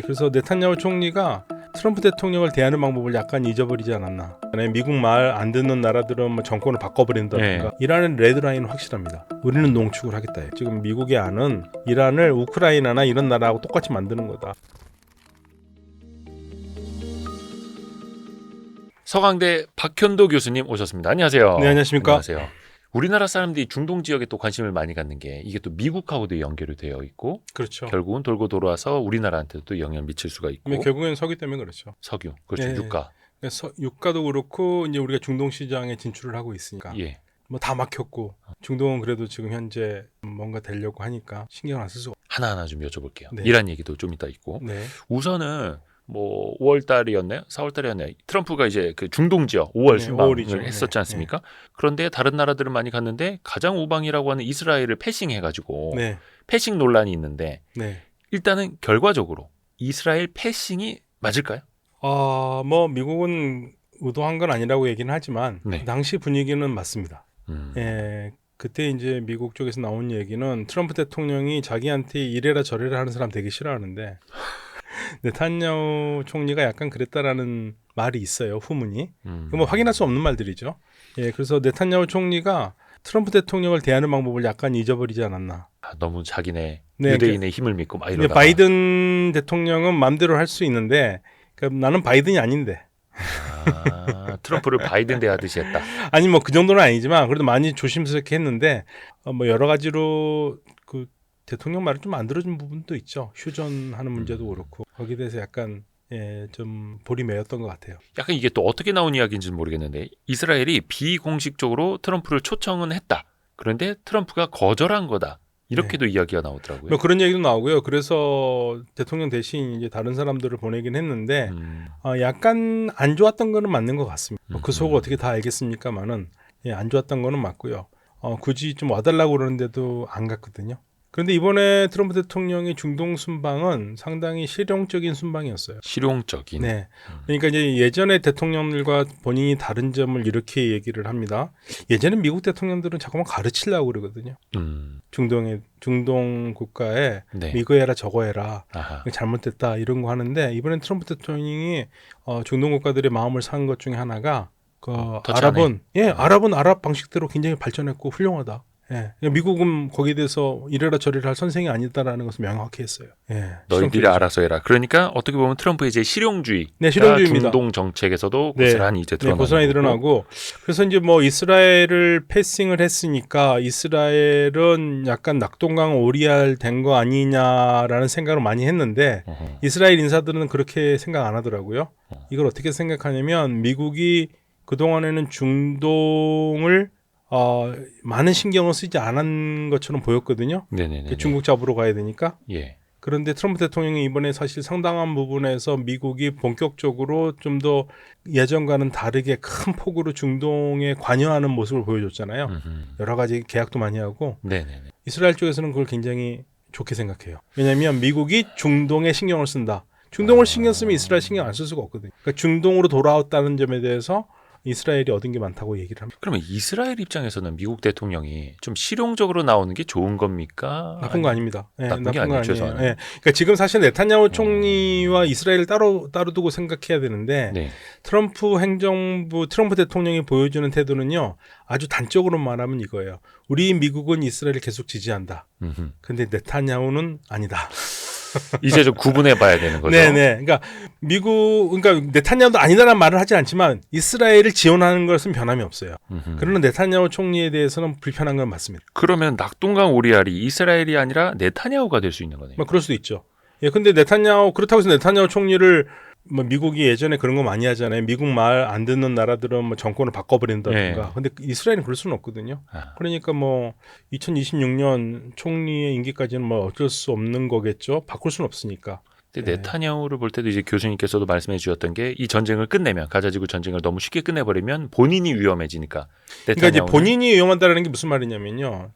그래서 네탄야후 총리가 트럼프 대통령을 대하는 방법을 약간 잊어버리지 않았나. 미국 말 안 듣는 나라들은 뭐 정권을 바꿔버린다든가. 이란은 레드라인은 확실합니다. 우리는 농축을 하겠다. 지금 미국의 안은 이란을 우크라이나나 이런 나라하고 똑같이 만드는 거다. 서강대 박현도 교수님 오셨습니다. 안녕하세요. 네, 안녕하십니까. 안녕하세요. 우리나라 사람들이 중동 지역에 또 관심을 많이 갖는 게 이게 또 미국하고도 연결이 되어 있고, 그렇죠. 결국은 돌고 돌아와서 우리나라한테도 또 영향을 미칠 수가 있고. 결국엔 석유 때문에 그렇죠. 석유, 그렇죠. 네. 유가. 유가도 그렇고 이제 우리가 중동 시장에 진출을 하고 있으니까. 예. 뭐 다 막혔고 중동은 그래도 지금 현재 뭔가 되려고 하니까 신경 안 쓸 수가. 하나하나 좀 여쭤볼게요. 네. 이란 얘기도 좀 이따 있고. 네. 우선은 뭐 5월 달이었나요? 4월 달이었나요? 트럼프가 이제 그 중동 지역 5월 순방을 5월이죠. 했었지 않습니까? 그런데 다른 나라들은 많이 갔는데 가장 우방이라고 하는 이스라엘을 패싱해가지고 패싱 논란이 있는데 일단은 결과적으로 이스라엘 패싱이 맞을까요? 뭐 미국은 의도한 건 아니라고 얘기는 하지만 당시 분위기는 맞습니다. 그때 이제 미국 쪽에서 나온 얘기는 트럼프 대통령이 자기한테 이래라 저래라 하는 사람 되게 싫어하는데 네탄야후 총리가 약간 그랬다라는 말이 있어요. 후문이. 뭐 확인할 수 없는 말들이죠. 그래서 네탄야후 총리가 트럼프 대통령을 대하는 방법을 약간 잊어버리지 않았나. 너무 자기네 유대인의 힘을 믿고 막 이러다가. 바이든 대통령은 마음대로 할 수 있는데 나는 바이든이 아닌데. 트럼프를 바이든 대하듯이 했다. 아니 뭐 그 정도는 아니지만 그래도 많이 조심스럽게 했는데 뭐 여러 가지로 그 대통령 말을 좀 안 들어준 부분도 있죠. 휴전하는 문제도 그렇고 거기에 대해서 약간 좀 볼이 매였던 것 같아요. 약간 이게 또 어떻게 나온 이야기인지는 모르겠는데 이스라엘이 비공식적으로 트럼프를 초청은 했다. 그런데 트럼프가 거절한 거다. 이렇게도 이야기가 나오더라고요. 뭐 그런 얘기도 나오고요. 그래서 대통령 대신 이제 다른 사람들을 보내긴 했는데 약간 안 좋았던 거는 맞는 것 같습니다. 그 속을 어떻게 다 알겠습니까만은 안 좋았던 거는 맞고요. 굳이 좀 와달라고 그러는데도 안 갔거든요. 그런데 이번에 트럼프 대통령의 중동 순방은 상당히 실용적인 순방이었어요. 실용적인. 그러니까 이제 예전에 대통령들과 본인이 다른 점을 이렇게 얘기를 합니다. 예전에 미국 대통령들은 자꾸만 가르치려고 그러거든요. 중동 국가에 이거 해라 저거 해라 잘못됐다 이런 거 하는데 이번엔 트럼프 대통령이 중동 국가들의 마음을 산 것 중에 하나가 아랍은 아랍 방식대로 굉장히 발전했고 훌륭하다. 미국은 거기에 대해서 이래라 저래라 할 선생이 아니다라는 것을 명확히 했어요. 너희들이 알아서 해라. 그러니까 어떻게 보면 트럼프의 이제 실용주의가 실용주의입니다. 중동 정책에서도 고스란히 이제 고스란히 드러나고 그래서 이제 뭐 이스라엘을 패싱을 했으니까 이스라엘은 약간 낙동강 오리알 된 거 아니냐라는 생각을 많이 했는데 이스라엘 인사들은 그렇게 생각 안 하더라고요. 이걸 어떻게 생각하냐면 미국이 그동안에는 중동을 많은 신경을 쓰지 않은 것처럼 보였거든요. 중국 잡으러 가야 되니까. 그런데 트럼프 대통령이 이번에 사실 상당한 부분에서 미국이 본격적으로 좀 더 예전과는 다르게 큰 폭으로 중동에 관여하는 모습을 보여줬잖아요. 여러 가지 계약도 많이 하고. 이스라엘 쪽에서는 그걸 굉장히 좋게 생각해요. 왜냐하면 미국이 중동에 신경을 쓴다. 중동을 신경 쓰면 이스라엘 신경 안 쓸 수가 없거든요. 그러니까 중동으로 돌아왔다는 점에 대해서 이스라엘이 얻은 게 많다고 얘기를 합니다. 그러면 이스라엘 입장에서는 미국 대통령이 좀 실용적으로 나오는 게 좋은 겁니까? 나쁜 거 아닙니다. 나쁜 게 아니죠. 그러니까 지금 사실 네탄야후 총리와 이스라엘을 따로 두고 생각해야 되는데 트럼프 행정부, 트럼프 대통령이 보여주는 태도는요. 아주 단적으로 말하면 이거예요. 우리 미국은 이스라엘을 계속 지지한다. 근데 네탄야후는 아니다. 이제 좀 구분해봐야 되는 거죠. 그러니까 그러니까 네탄야후도 아니다라는 말을 하지 않지만 이스라엘을 지원하는 것은 변함이 없어요. 그러나 네탄야후 총리에 대해서는 불편한 건 맞습니다. 그러면 낙동강 오리알이 이스라엘이 아니라 네탄야후가 될 수 있는 거네요. 그럴 수도 있죠. 근데 그렇다고 해서 네탄야후 총리를 미국이 예전에 그런 거 많이 하잖아요. 미국 말 안 듣는 나라들은 뭐 정권을 바꿔버린다든가. 근데 이스라엘은 그럴 수는 없거든요. 그러니까 뭐 2026년 총리의 임기까지는 뭐 어쩔 수 없는 거겠죠. 바꿀 수는 없으니까. 근데 네타냐후를 볼 때도 이제 교수님께서도 말씀해 주셨던 게 이 전쟁을 끝내면 가자지구 전쟁을 너무 쉽게 끝내버리면 본인이 위험해지니까. 그러니까 이제 본인이 위험하다는 게 무슨 말이냐면요.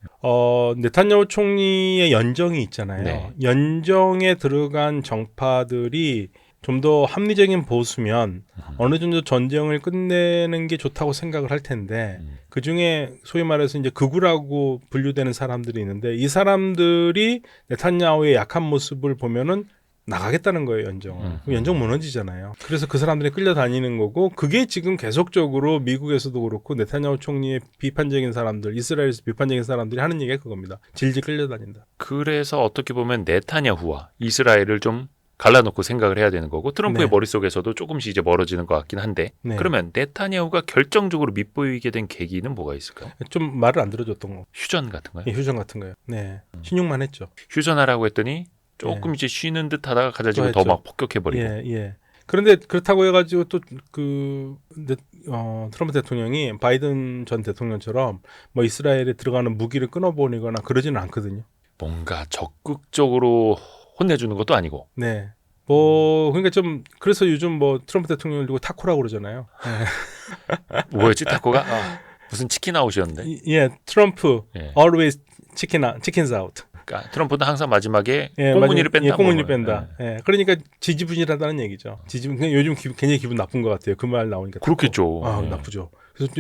네타냐후 총리의 연정이 있잖아요. 연정에 들어간 정파들이 좀 더 합리적인 보수면 어느 정도 전쟁을 끝내는 게 좋다고 생각을 할 텐데 그 중에 소위 말해서 이제 극우라고 분류되는 사람들이 있는데 이 사람들이 네탄야후의 약한 모습을 보면은 나가겠다는 거예요, 연정을. 연정 무너지잖아요. 그래서 그 사람들이 끌려다니는 거고, 그게 지금 계속적으로 미국에서도 그렇고 네타냐후 총리의 비판적인 사람들, 이스라엘에서 비판적인 사람들이 하는 얘기가 그겁니다. 질질 끌려다닌다. 그래서 어떻게 보면 네타냐후와 이스라엘을 좀 갈라놓고 생각을 해야 되는 거고, 트럼프의 네. 머릿속에서도 조금씩 이제 멀어지는 것 같긴 한데, 네. 그러면 네타냐후가 결정적으로 밑보이게 된 계기는 뭐가 있을까요? 좀 말을 안 들어줬던 거. 휴전 같은 거요? 예, 휴전 같은 거요. 네. 신용만 했죠. 휴전하라고 했더니 조금 이제 쉬는 듯 하다가 가자지고 더 막 폭격해버리고. 예. 그런데 그렇다고 해가지고 또 트럼프 대통령이 바이든 전 대통령처럼 뭐 이스라엘에 들어가는 무기를 끊어버리거나 그러지는 않거든요. 뭔가 적극적으로 혼내주는 것도 아니고. 네. 그러니까 좀 그래서 요즘 뭐 트럼프 대통령을 두고 타코라고 그러잖아요. 뭐였지 타코가? 무슨 치킨 아웃이었는데. 트럼프 always chickens out. 그러니까 트럼프는 항상 마지막에 꽁무니를 뺀다. 꽁무니를 뺀다. 그러니까 지지분이라는 얘기죠. 요즘 굉장히 기분 나쁜 것 같아요. 그 말 나오니까. 그렇겠죠. 나쁘죠. 그래서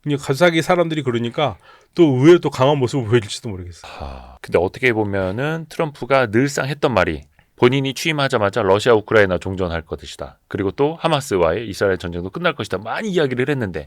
그냥 가사기 사람들이 그러니까 또 의외로 또 강한 모습을 보여줄지도 모르겠어요. 근데 어떻게 보면은 트럼프가 늘상 했던 말이 본인이 취임하자마자 러시아 우크라이나 종전할 것이다. 그리고 또 하마스와의 이스라엘 전쟁도 끝날 것이다. 많이 이야기를 했는데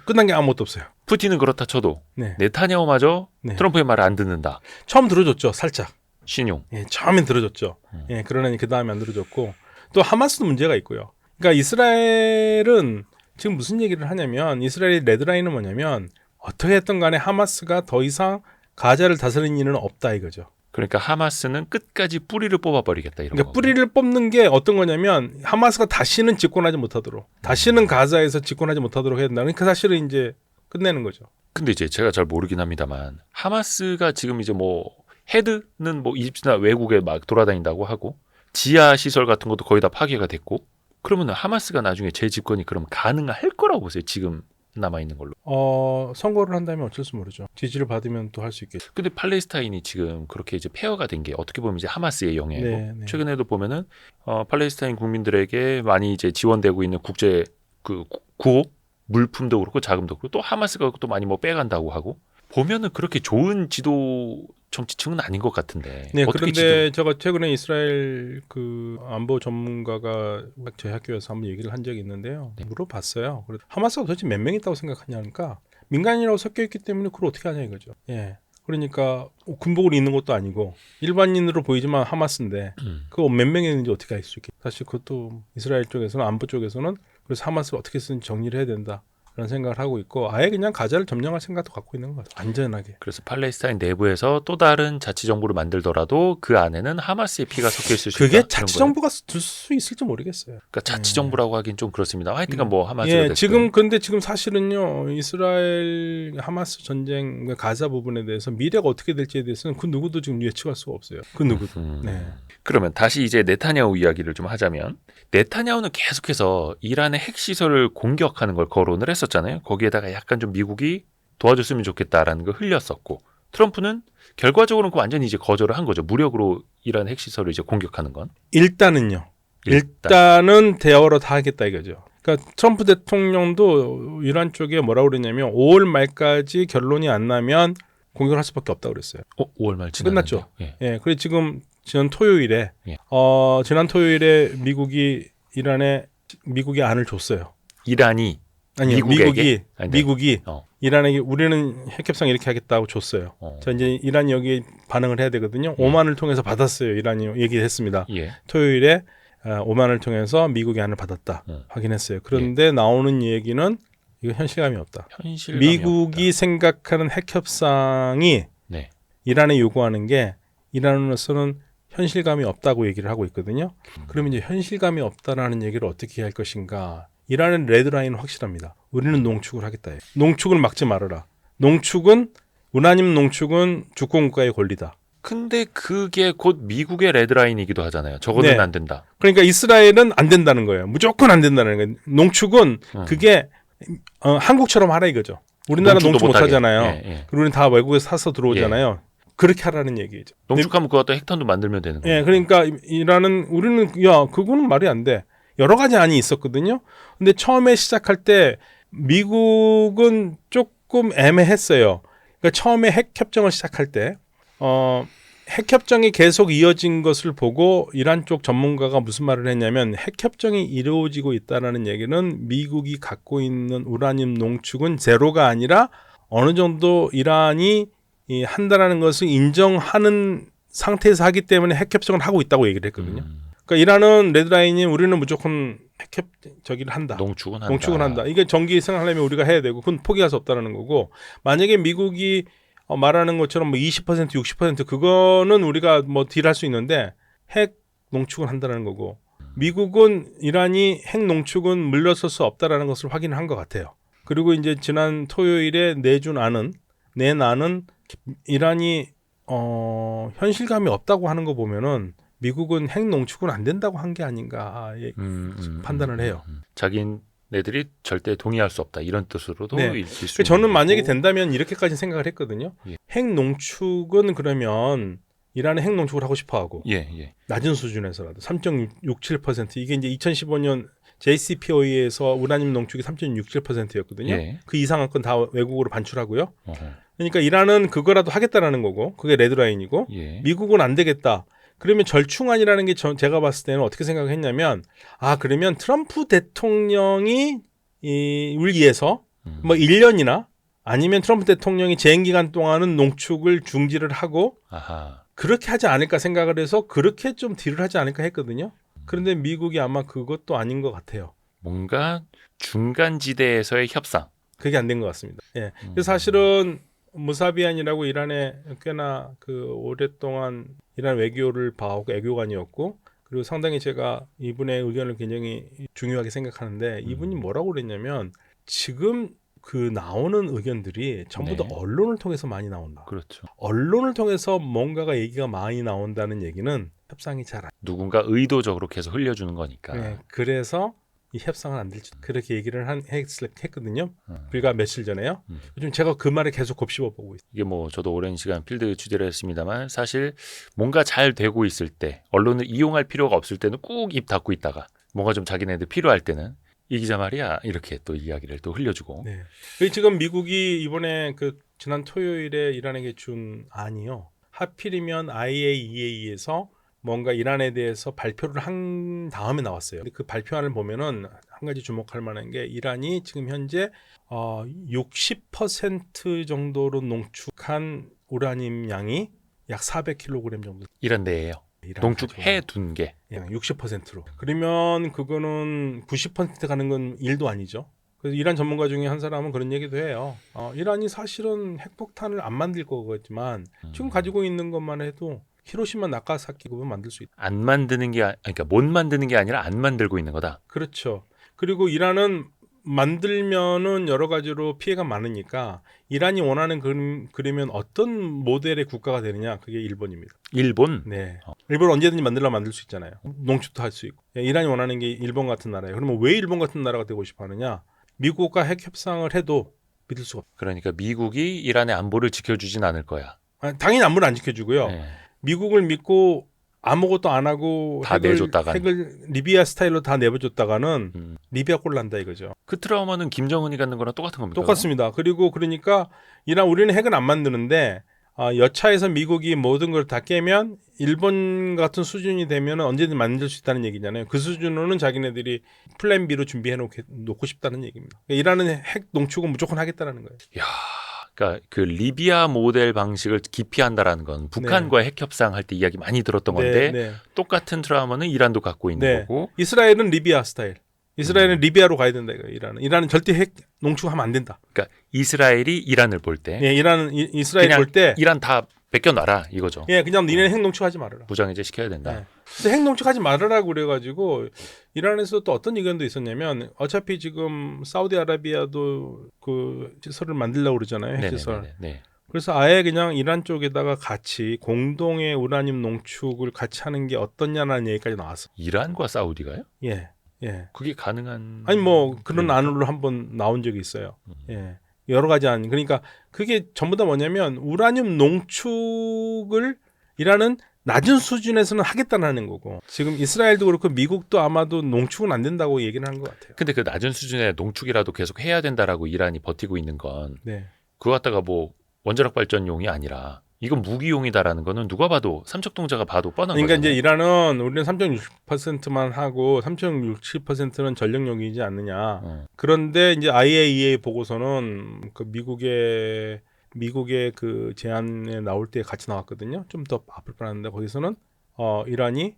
끝난 게 아무것도 없어요. 푸틴은 그렇다 쳐도 네타냐후마저 트럼프의 말을 안 듣는다. 처음 들어줬죠. 살짝. 신용. 처음엔 들어줬죠. 그러나 그 다음에 안 들어줬고 또 하마스도 문제가 있고요. 그러니까 이스라엘은 지금 무슨 얘기를 하냐면 이스라엘의 레드라인은 뭐냐면 어떻게 했든 간에 하마스가 더 이상 가자를 다스리는 일은 없다 이거죠. 그러니까 하마스는 끝까지 뿌리를 뽑아버리겠다 이런 그러니까 뿌리를 뽑는 게 어떤 거냐면 하마스가 다시는 집권하지 못하도록 다시는 가자에서 집권하지 못하도록 해야 된다. 그러니까 사실은 이제 끝내는 거죠. 근데 이제 제가 잘 모르긴 합니다만 하마스가 지금 이제 뭐 헤드는 뭐 이집트나 외국에 막 돌아다닌다고 하고 지하 시설 같은 것도 거의 다 파괴가 됐고 그러면 하마스가 나중에 재집권이 그럼 가능할 거라고 보세요. 지금 남아있는 걸로. 선거를 한다면 어쩔 수 모르죠. 지지를 받으면 또 할 수 있겠죠. 근데 팔레스타인이 지금 그렇게 이제 폐허가 된 게 어떻게 보면 이제 하마스의 영향이고 최근에도 보면은 팔레스타인 국민들에게 많이 이제 지원되고 있는 국제 그 구호 물품도 그렇고 자금도 그렇고 또 하마스가 또 많이 뭐 빼간다고 하고 보면은 그렇게 좋은 지도 정치층은 아닌 것 같은데. 그런데 제가 최근에 이스라엘 그 안보 전문가가 저희 학교에서 한번 얘기를 한 적이 있는데요. 물어봤어요. 하마스가 도대체 몇 명 있다고 생각하냐니까 민간인이라고 섞여 있기 때문에 그걸 어떻게 하냐 이거죠. 그러니까 군복을 입는 것도 아니고 일반인으로 보이지만 하마스인데 그거 몇 명이 있는지 어떻게 알 수 있겠어요. 사실 그것도 이스라엘 쪽에서는 안보 쪽에서는 그래서 하마스를 어떻게든 정리를 해야 된다. 그런 생각을 하고 있고 아예 그냥 가자를 점령할 생각도 갖고 있는 것 같아요. 안전하게. 그래서 팔레스타인 내부에서 또 다른 자치정부를 만들더라도 그 안에는 하마스의 피가 섞여 있을 수 있다. 그게 자치정부가 들 수 있을지 모르겠어요. 그러니까 자치정부라고 하긴 좀 그렇습니다. 하여튼간 뭐 하마스가 근데 지금 사실은요. 이스라엘 하마스 전쟁 가자 부분에 대해서 미래가 어떻게 될지에 대해서는 그 누구도 지금 예측할 수가 없어요. 그 누구도. 그러면 다시 이제 네타냐후 이야기를 좀 하자면 네타냐후는 계속해서 이란의 핵시설을 공격하는 걸 거론을 했었잖아요. 거기에다가 약간 좀 미국이 도와줬으면 좋겠다라는 걸 흘렸었고 트럼프는 결과적으로는 완전히 이제 거절을 한 거죠. 무력으로 이란 핵시설을 이제 공격하는 건. 일단은 대화로 다 하겠다 이거죠. 그러니까 트럼프 대통령도 이란 쪽에 뭐라고 그랬냐면 5월 말까지 결론이 안 나면 공격을 할 수밖에 없다고 그랬어요. 5월 말 끝났죠. 그래서 지금 지난 토요일에 미국이 안을 줬어요. 이란이 미국이 이란에게 우리는 핵협상 이렇게 하겠다고 줬어요. 자 이제 이란이 여기 반응을 해야 되거든요. 오만을 통해서 받았어요. 이란이 얘기했습니다. 토요일에 오만을 통해서 미국의 안을 받았다 확인했어요. 그런데 나오는 얘기는 이거 현실감이 없다. 미국이 생각하는 핵협상이 이란에 요구하는 게 이란으로서는 현실감이 없다고 얘기를 하고 있거든요. 그러면 이제 현실감이 없다라는 얘기를 어떻게 할 것인가? 이란은 레드라인은 확실합니다. 우리는 농축을 하겠다. 농축을 막지 말아라. 운하님 농축은 주권국가의 권리다. 근데 그게 곧 미국의 레드라인이기도 하잖아요. 저거는 안 된다. 그러니까 이스라엘은 안 된다는 거예요. 무조건 안 된다는 거예요. 농축은 그게 한국처럼 하라 이거죠. 우리나라 농축 못 하잖아요. 그리고 우리는 다 외국에서 사서 들어오잖아요. 그렇게 하라는 얘기죠. 농축하면 그것도 핵탄두 만들면 되는 거예요. 그러니까 우리는 그거는 말이 안 돼. 여러 가지 안이 있었거든요. 근데 처음에 시작할 때 미국은 조금 애매했어요. 그러니까 처음에 핵 협정을 시작할 때 핵협정이 계속 이어진 것을 보고 이란 쪽 전문가가 무슨 말을 했냐면 핵협정이 이루어지고 있다는 얘기는 미국이 갖고 있는 우라늄 농축은 제로가 아니라 어느 정도 이란이 한다라는 것을 인정하는 상태에서 하기 때문에 핵협정을 하고 있다고 얘기를 했거든요. 그러니까 이란은 레드라인이 우리는 무조건 저기를 한다. 농축은 한다. 이게 전기 생산하려면 우리가 해야 되고 그건 포기할 수 없다는 거고 만약에 미국이 말하는 것처럼 뭐 20% 60% 그거는 우리가 뭐 딜할 수 있는데 핵 농축은 한다는 거고 미국은 이란이 핵 농축은 물러설 수 없다라는 것을 확인한 것 같아요. 그리고 이제 지난 토요일에 낸 안은 이란이 현실감이 없다고 하는 거 보면은 미국은 핵 농축은 안 된다고 한 게 아닌가 판단을 해요. 자기네들이 절대 동의할 수 없다 이런 뜻으로도 네. 읽힐 수 저는 있는 만약에 거고. 된다면 이렇게까지 생각을 했거든요. 예. 핵 농축은 그러면 이란은 핵 농축을 하고 싶어하고 낮은 수준에서라도 3.67% 이게 이제 2015년 JCPOA에서 우라늄 농축이 3.67%였거든요. 그 이상한 건 다 외국으로 반출하고요. 그러니까 이란은 그거라도 하겠다라는 거고 그게 레드라인이고 미국은 안 되겠다. 그러면 절충안이라는 게 제가 봤을 때는 어떻게 생각했냐면 그러면 트럼프 대통령이 을 위해서 뭐 1년이나 아니면 트럼프 대통령이 재임 기간 동안은 농축을 중지를 하고 그렇게 하지 않을까 생각을 해서 그렇게 좀 딜을 하지 않을까 했거든요. 그런데 미국이 아마 그것도 아닌 것 같아요. 뭔가 중간지대에서의 협상. 그게 안 된 것 같습니다. 예. 그래서 사실은 무사비안이라고 이란에 꽤나 오랫동안 이란 외교를 봐오고 외교관이었고 그리고 상당히 제가 이분의 의견을 굉장히 중요하게 생각하는데 이분이 뭐라고 그랬냐면 지금 나오는 의견들이 전부 다 언론을 통해서 많이 나온다. 그렇죠. 언론을 통해서 뭔가가 얘기가 많이 나온다는 얘기는 협상이 잘 안 돼. 누군가 의도적으로 계속 흘려주는 거니까. 네, 그래서 이 협상은 안 될지 그렇게 얘기를 했거든요. 불과 며칠 전에요. 요즘 제가 그 말에 계속 곱씹어 보고 있어요. 이게 뭐 저도 오랜 시간 필드 취재를 했습니다만 사실 뭔가 잘 되고 있을 때 언론을 이용할 필요가 없을 때는 꾹 입 닫고 있다가 뭔가 좀 자기네들 필요할 때는 이 기자 말이야 이렇게 또 이야기를 또 흘려주고. 네. 지금 미국이 이번에 지난 토요일에 이란에게 준 안이요. 하필이면 IAEA에서 뭔가 이란에 대해서 발표를 한 다음에 나왔어요. 근데 그 발표안을 보면은 한 가지 주목할 만한 게 이란이 지금 현재 60% 정도로 농축한 우라늄 양이 약 400kg 정도. 이란 내에요. 농축해 둔 게. 60%로. 그러면 그거는 90% 가는 건 일도 아니죠. 그래서 이란 전문가 중에 한 사람은 그런 얘기도 해요. 이란이 사실은 핵폭탄을 안 만들 거겠지만 지금 가지고 있는 것만 해도 히로시마 나가사키급은 만들 수 있다. 안 만드는 게 그러니까 못 만드는 게 아니라 안 만들고 있는 거다. 그렇죠. 그리고 이란은 만들면은 여러 가지로 피해가 많으니까 이란이 원하는 그러면 어떤 모델의 국가가 되느냐 그게 일본입니다. 일본? 네. 일본 언제든지 만들 수 있잖아요. 농축도 할 수 있고. 이란이 원하는 게 일본 같은 나라예요. 그러면 왜 일본 같은 나라가 되고 싶어 하느냐? 미국과 핵 협상을 해도 믿을 수가 없어요. 그러니까 미국이 이란의 안보를 지켜주진 않을 거야. 당연히 안보를 안 지켜주고요. 미국을 믿고 아무것도 안 하고 핵을 리비아 스타일로 다 내버려줬다가는 리비아 꼴 난다 이거죠. 그 트라우마는 김정은이 갖는 거랑 똑같은 겁니까? 똑같습니다. 그리고 그러니까 우리는 핵은 안 만드는데 여차에서 미국이 모든 걸 다 깨면 일본 같은 수준이 되면 언제든 만들 수 있다는 얘기잖아요. 그 수준으로는 자기네들이 플랜 B로 준비해 놓고 싶다는 얘기입니다. 이란은 핵 농축은 무조건 하겠다는 거예요. 야, 그러니까 그 리비아 모델 방식을 기피한다라는 건 북한과 핵 협상할 때 이야기 많이 들었던 건데 똑같은 트라우마는 이란도 갖고 있는 거고. 이스라엘은 리비아 스타일. 이스라엘은 리비아로 가야 된다 이거. 이란은 절대 핵 농축하면 안 된다. 그러니까 이스라엘이 이란을 볼 때, 이스라엘 볼 때 이란 다 뺏겨놔라 이거죠. 그냥 니네 핵 농축하지 말아라. 무장해제 시켜야 된다. 그래서 핵 농축하지 말아라고 그래가지고 이란에서 또 어떤 의견도 있었냐면 어차피 지금 사우디아라비아도 그 시설을 만들려고 그러잖아요. 핵시설. 그래서 아예 그냥 이란 쪽에다가 같이 공동의 우라늄 농축을 같이 하는 게 어떻냐는 얘기까지 나왔어. 이란과 사우디가요? 예. 그게 가능한? 아니 뭐 그런 안으로 한번 나온 적이 있어요. 여러 가지 안. 그러니까 그게 전부 다 뭐냐면 우라늄 농축을 이란은 낮은 수준에서는 하겠다는 거고 지금 이스라엘도 그렇고 미국도 아마도 농축은 안 된다고 얘기를 한 것 같아요. 근데 그 낮은 수준의 농축이라도 계속 해야 된다라고 이란이 버티고 있는 건 그거 갖다가 뭐 원자력 발전용이 아니라 이건 무기용이다라는 거는 누가 봐도 삼척동자가 봐도 뻔한 그러니까 거잖아요. 이제 이란은 우리는 3.6%만 하고 3.67%는 전력용이지 않느냐. 그런데 이제 IAEA 보고서는 그 미국의 그 제안에 나올 때 같이 나왔거든요. 좀 더 앞을 뻔했는데 거기서는 이란이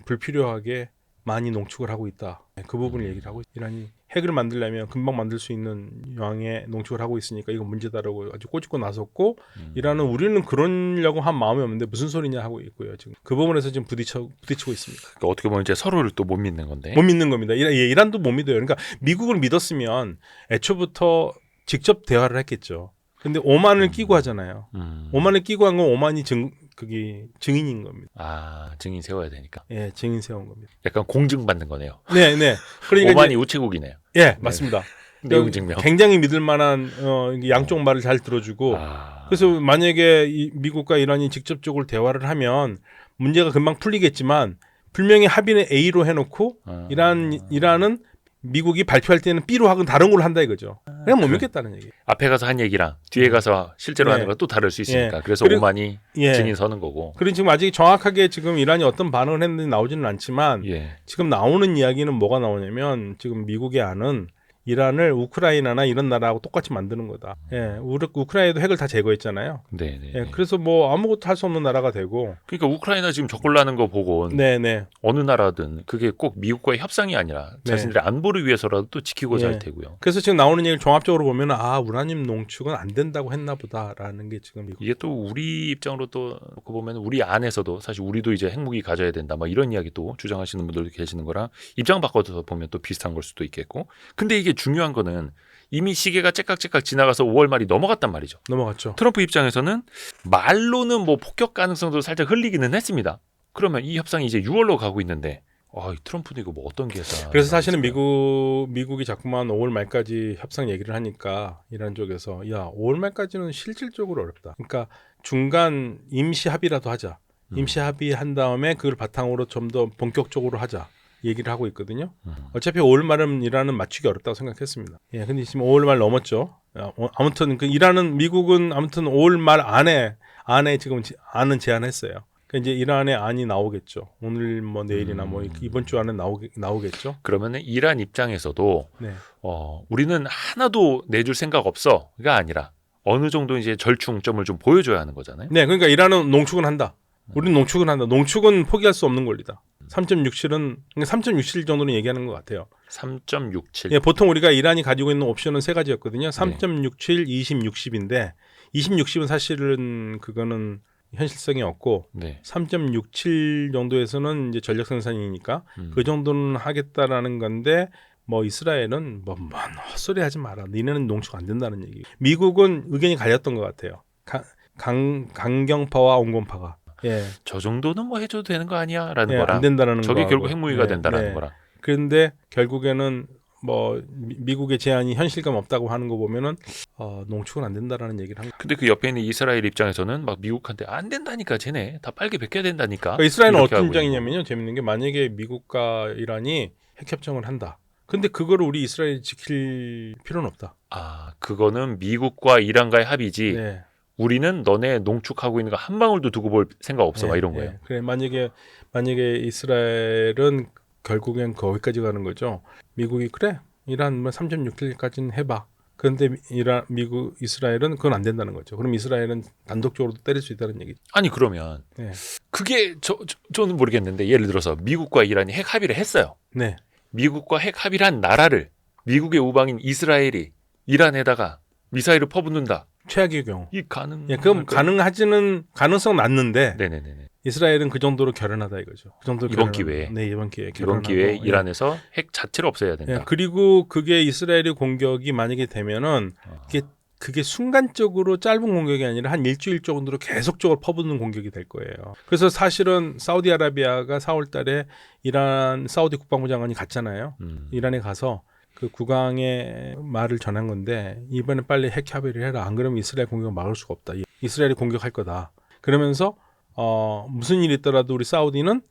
불필요하게 많이 농축을 하고 있다. 그 부분을 얘기를 하고 이란이 핵을 만들려면 금방 만들 수 있는 양의 농축을 하고 있으니까 이거 문제다라고 아주 꼬집고 나섰고 이란은 우리는 그러려고 한 마음이 없는데 무슨 소리냐 하고 있고요. 지금 그 부분에서 지금 부딪히고 있습니다. 그러니까 어떻게 보면 이제 서로를 또 못 믿는 건데. 못 믿는 겁니다. 이란도 못 믿어요. 그러니까 미국을 믿었으면 애초부터 직접 대화를 했겠죠. 근데 오만을 끼고 하잖아요. 오만을 끼고 한 건 오만이 증인인 겁니다. 아, 증인 세워야 되니까. 예, 증인 세운 겁니다. 약간 공증받는 거네요. 네, 네. 그러니까 오만이 우체국이네요. 예, 맞습니다. 내용 증명. 굉장히 믿을 만한 양쪽 말을 잘 들어주고 그래서 만약에 미국과 이란이 직접적으로 대화를 하면 문제가 금방 풀리겠지만 분명히 합의는 A로 해놓고 이란은 미국이 발표할 때는 B로 하고 다른 걸로 한다 이거죠. 그냥 못 믿겠다는 얘기. 앞에 가서 한 얘기랑 뒤에 가서 실제로 하는 건 또 다를 수 있으니까. 그래서 오만이 증인 서는 거고. 그리고 지금 아직 정확하게 지금 이란이 어떤 반응을 했는지 나오지는 않지만 지금 나오는 이야기는 뭐가 나오냐면 지금 미국의 안은 이란을 우크라이나나 이런 나라하고 똑같이 만드는 거다. 우크라이나도 핵을 다 제거했잖아요. 네. 그래서 뭐 아무것도 할 수 없는 나라가 되고. 그러니까 우크라이나 지금 적골나는 거 보고 어느 나라든 그게 꼭 미국과의 협상이 아니라 자신들의 안보를 위해서라도 또 지키고자 할 테고요. 그래서 지금 나오는 얘기를 종합적으로 보면 우라늄 농축은 안 된다고 했나 보다라는 게 지금 이게 또 우리 입장으로 또 보면 우리 안에서도 사실 우리도 이제 핵무기 가져야 된다 막 이런 이야기 또 주장하시는 분들도 계시는 거라 입장 바꿔서 보면 또 비슷한 걸 수도 있겠고. 근데 이게 중요한 거는 이미 시계가 째깍째깍 지나가서 5월 말이 넘어갔단 말이죠. 넘어갔죠. 트럼프 입장에서는 말로는 뭐 폭격 가능성도 살짝 흘리기는 했습니다. 그러면 이 협상이 이제 6월로 가고 있는데 트럼프도 이거 뭐 어떤 계산? 그래서 사실은 미국이 자꾸만 5월 말까지 협상 얘기를 하니까 이란 쪽에서 5월 말까지는 실질적으로 어렵다. 그러니까 중간 임시 합의라도 하자. 임시 합의한 다음에 그걸 바탕으로 좀 더 본격적으로 하자. 얘기를 하고 있거든요. 어차피 5월 말은 이란은 맞추기 어렵다고 생각했습니다. 근데 지금 5월 말 넘었죠. 아무튼 미국은 아무튼 5월 말 안에 지금 안은 제안했어요. 그러니까 이제 이란의 안이 나오겠죠. 오늘 뭐 내일이나 뭐 이번 주 안에 나오겠죠. 그러면은 이란 입장에서도 우리는 하나도 내줄 생각 없어가 아니라 어느 정도 이제 절충점을 좀 보여줘야 하는 거잖아요. 네, 그러니까 이란은 농축은 한다. 우리는 농축은 한다. 농축은 포기할 수 없는 권리다. 3.67은 3.67 정도는 얘기하는 것 같아요. 3.67. 보통 우리가 이란이 가지고 있는 옵션은 세 가지였거든요. 3.67, 20, 60인데 20, 60은 사실은 그거는 현실성이 없고 3.67 정도에서는 이제 전력 생산이니까 그 정도는 하겠다라는 건데 뭐 이스라엘은 뭐 헛소리 하지 마라. 니네는 농축 안 된다는 얘기. 미국은 의견이 갈렸던 것 같아요. 강경파와 온건파가. 저 정도는 뭐 해줘도 되는 거 아니야라는 거라. 안 된다는 저게 결국 핵무기가 된다라는 거라. 그런데 결국에는 뭐 미국의 제안이 현실감 없다고 하는 거 보면은 농축은 안 된다라는 얘기를 한. 근데 그 옆에 있는 이스라엘 입장에서는 막 미국한테 안 된다니까 쟤네 다 빨개 벗겨야 된다니까. 그러니까 이스라엘은 어떤 입장이냐면요. 재밌는 게 만약에 미국과 이란이 핵 협정을 한다. 근데 그거를 우리 이스라엘이 지킬 필요는 없다. 그거는 미국과 이란과의 합의지. 우리는 너네 농축하고 있는 거 한 방울도 두고 볼 생각 없어. 막 이런 거예요. 그래 만약에 이스라엘은 결국엔 거기까지 가는 거죠. 미국이 그래 이란 3.6까지는 해봐. 그런데 이스라엘은 그건 안 된다는 거죠. 그럼 이스라엘은 단독적으로 때릴 수 있다는 얘기죠. 아니 그러면 그게 저는 모르겠는데 예를 들어서 미국과 이란이 핵 합의를 했어요. 미국과 핵 합의를 한 나라를 미국의 우방인 이스라엘이 이란에다가 미사일을 퍼붓는다. 최악의 경우. 그럼 가능하지는 가능성 낮는데. 네네네. 이스라엘은 그 정도로 결연하다 이거죠. 그 정도로 이번 기회에. 이번 기회에 이란에서 핵 자체를 없애야 된다. 그리고 그게 이스라엘의 공격이 만약에 되면은 그게 순간적으로 짧은 공격이 아니라 한 일주일 정도로 계속적으로 퍼붓는 공격이 될 거예요. 그래서 사실은 사우디아라비아가 4월달에 사우디 국방부 장관이 갔잖아요. 이란에 가서 그 국왕의 말을 전한 건데 이번에 빨리 핵 협의를 해라. 안 그러면 이스라엘 공격을 막을 수가 없다. 이스라엘이 공격할 거다. 그러면서 무슨 일이 있더라도 우리 사우디는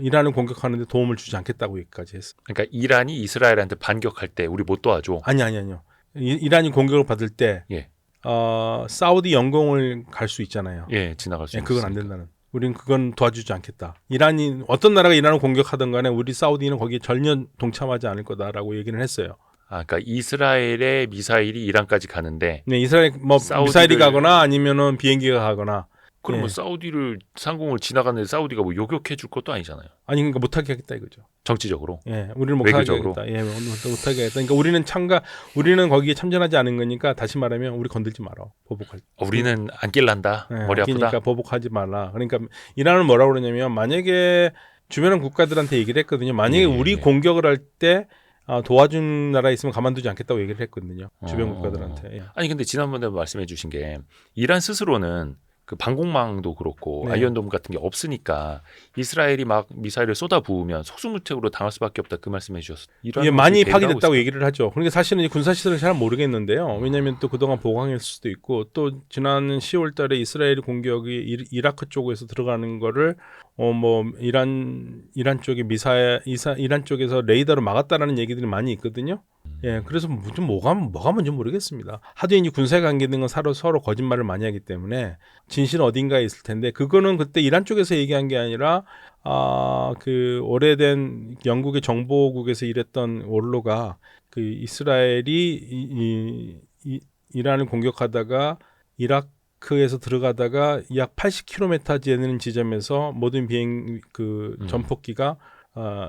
이란을 공격하는데 도움을 주지 않겠다고 얘기까지 했어. 그러니까 이란이 이스라엘한테 반격할 때 우리 못 도와줘. 아니요. 이란이 공격을 받을 때 사우디 영공을 갈 수 있잖아요. 예, 지나갈 수 예, 있는. 그건 안 된다는. 우리는 그건 도와주지 않겠다. 이란이 어떤 나라가 이란을 공격하든 간에 우리 사우디는 거기에 전혀 동참하지 않을 거다라고 얘기를 했어요. 아, 그러니까 이스라엘의 미사일이 이란까지 가는데, 네, 이스라엘 뭐 미사일이 가거나 아니면은 비행기가 가거나. 그러면 사우디를 상공을 지나가는데 사우디가 뭐 요격해 줄 것도 아니잖아요. 아니 그러니까 못하게 하겠다 이거죠. 정치적으로. 예, 우리는 못하게 하겠다. 예, 못하게 하겠다. 그러니까 우리는 거기에 참전하지 않은 거니까 다시 말하면 우리 건들지 마라. 보복할. 우리는 안 낄란다. 예, 머리 아프다. 그러니까 보복하지 말라. 그러니까 이란은 뭐라고 그러냐면 만약에 주변 국가들한테 얘기를 했거든요. 만약에 우리 공격을 할 때 도와준 나라 있으면 가만두지 않겠다고 얘기를 했거든요. 주변 국가들한테. 예. 아니 근데 지난번에 말씀해 주신 게 이란 스스로는 그 방공망도 그렇고 네. 아이언돔 같은 게 없으니까 이스라엘이 막 미사일을 쏟아부으면 속수무책으로 당할 수밖에 없다 그 말씀해 주셨어요. 예, 많이 파괴됐다고 얘기를 하죠. 그러니까 사실은 군사 시설을 잘 모르겠는데요. 왜냐하면 또 그동안 보강했을 수도 있고 또 지난 10월달에 이스라엘 공격이 이라크 쪽에서 들어가는 거를 뭐 이란 쪽의 이란 쪽에서 레이더로 막았다라는 얘기들이 많이 있거든요. 예, 그래서 뭐가 뭔지 모르겠습니다. 하도 이제 군사 관계 등은 서로 거짓말을 많이 하기 때문에 진실은 어딘가에 있을 텐데 그거는 그때 이란 쪽에서 얘기한 게 아니라 그 오래된 영국의 정보국에서 일했던 원로가 그 이스라엘이 이란을 공격하다가 이라크에서 들어가다가 약 80km 되는 지점에서 모든 전폭기가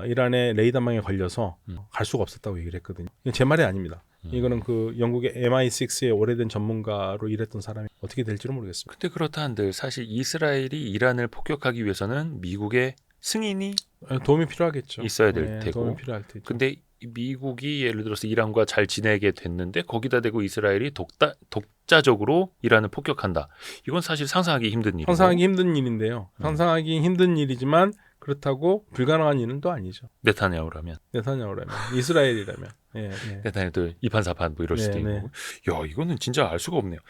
이란의 레이더망에 걸려서 갈 수가 없었다고 얘기를 했거든요. 이건 제 말이 아닙니다. 이거는 그 영국의 MI6의 오래된 전문가로 일했던 사람이 어떻게 될지는 모르겠습니다. 근데 그렇다 한들 사실 이스라엘이 이란을 폭격하기 위해서는 미국의 승인이 도움이 필요하겠죠. 있어야 될 테고. 도움이 필요할 테죠. 근데 미국이 예를 들어서 이란과 잘 지내게 됐는데 거기다 대고 이스라엘이 독자적으로 이란을 폭격한다. 이건 사실 상상하기 힘든 일이고. 상상하기 힘든 일인데요. 상상하기 힘든 일이지만 그렇다고 불가능한 일은 또 아니죠. 네타냐후라면 이스라엘이라면. 예. 네타냐후도 이판사판 뭐 이럴 수도 있고. 야, 이거는 진짜 알 수가 없네요.